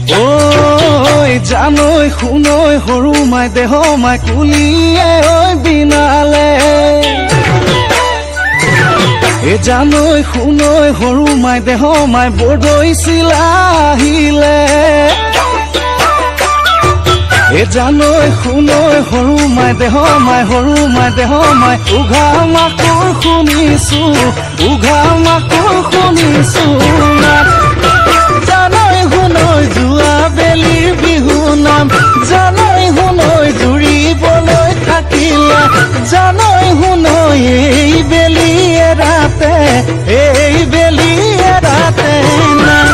ঐ জানৈ শুনৈ সৰু মাই দেহ মাই কুলিয়ে ঐ বিনালে এ জানৈ শুনৈ সৰু মাই দেহ মাই বৰদৈ চিলা আহিলে এ জানৈ শুনৈ সৰু মাই দেহ মাই উঘা মাকৰ শুনিছো জানৈ শুনৈ যোৱা বেলিৰ বিহু নাম জানৈ শুনৈ জুৰিবলৈ থাকিলে জানৈ শুনৈ এই বেলি এৰাতে নাম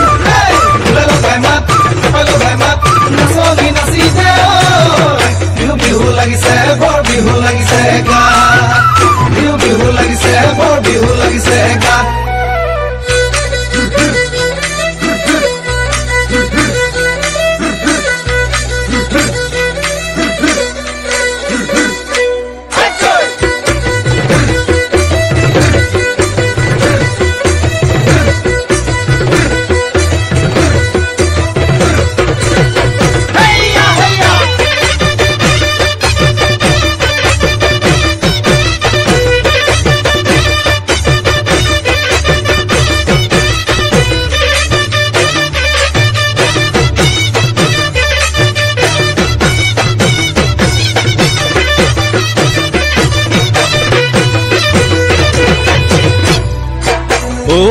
বিহু লাগিছে বৰ বিহু লাগিছে গা বিহু লাগিছে বৰ বিহু লাগিছে গা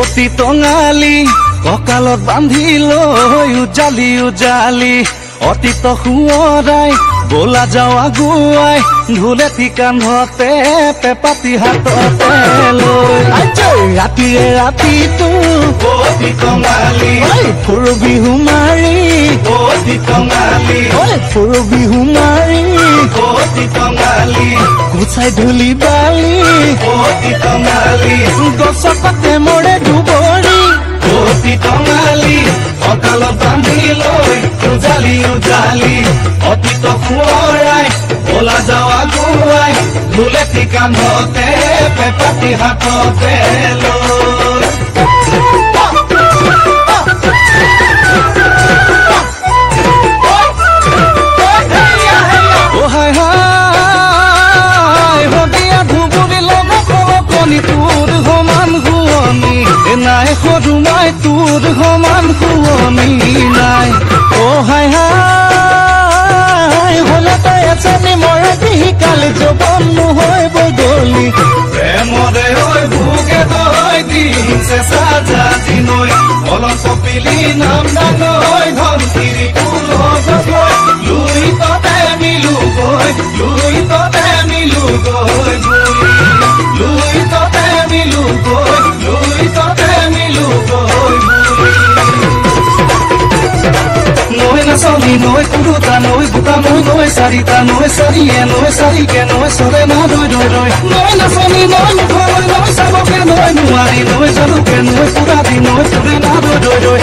অতি টঙালি কঁকালত বান্ধি লৈ উজালি অতীত সোঁৱৰাই বোলা যাওঁ আগুৱাই ঢোলেটি কান্ধতে পেপাতি হাততে লৈ ৰাতিয়ে ৰাতিটো অতি টঙালি ফুৰ বিহু মাৰি অতি টঙালি ফুৰ বিহু মাৰি অতি টঙালি গুচাই ধূলি বালি অতি টঙালি গছতে মৰে দুবৰি অতি টঙালি কঁকালত বান্ধি লৈ উজালি অতীত সোঁৱৰাই বোলা যাওঁ আগুৱাই ঢোলেটি কান্ধতে পেপাতি হাততে লৈ তোৰ সমান শুৱনি নাই সৰু মাই তোৰ সমান শুৱনি নাই অ হাই হাই হলে তই এজনী মৰতি শিকালি যৌৱন নহয় বদলি প্ৰেমৰে হৈ ভোগে তই দিন চেঁচা জাতি নৈ অলপ কপিলি নাম ডাঙৈ ধনশিৰি কুলত গৈ লুই ততে মিলো গৈ লুই ততে মিলো গৈ লুই ততে মিলো গৈ নৈ নাচনি নৈ কুৰুতা নৈ গোটা নৈ চাৰিটা নৈ চাৰিয়ে নৈ চাৰিকে নৈ চৰে না ৰৈ নৈ নাচনি নৈ মুখলৈ নৈ চাবকে নৈ নোৱাৰি নৈ জলুকে নৈ পুৰাদি নৈ ফুৰে না ৰৈ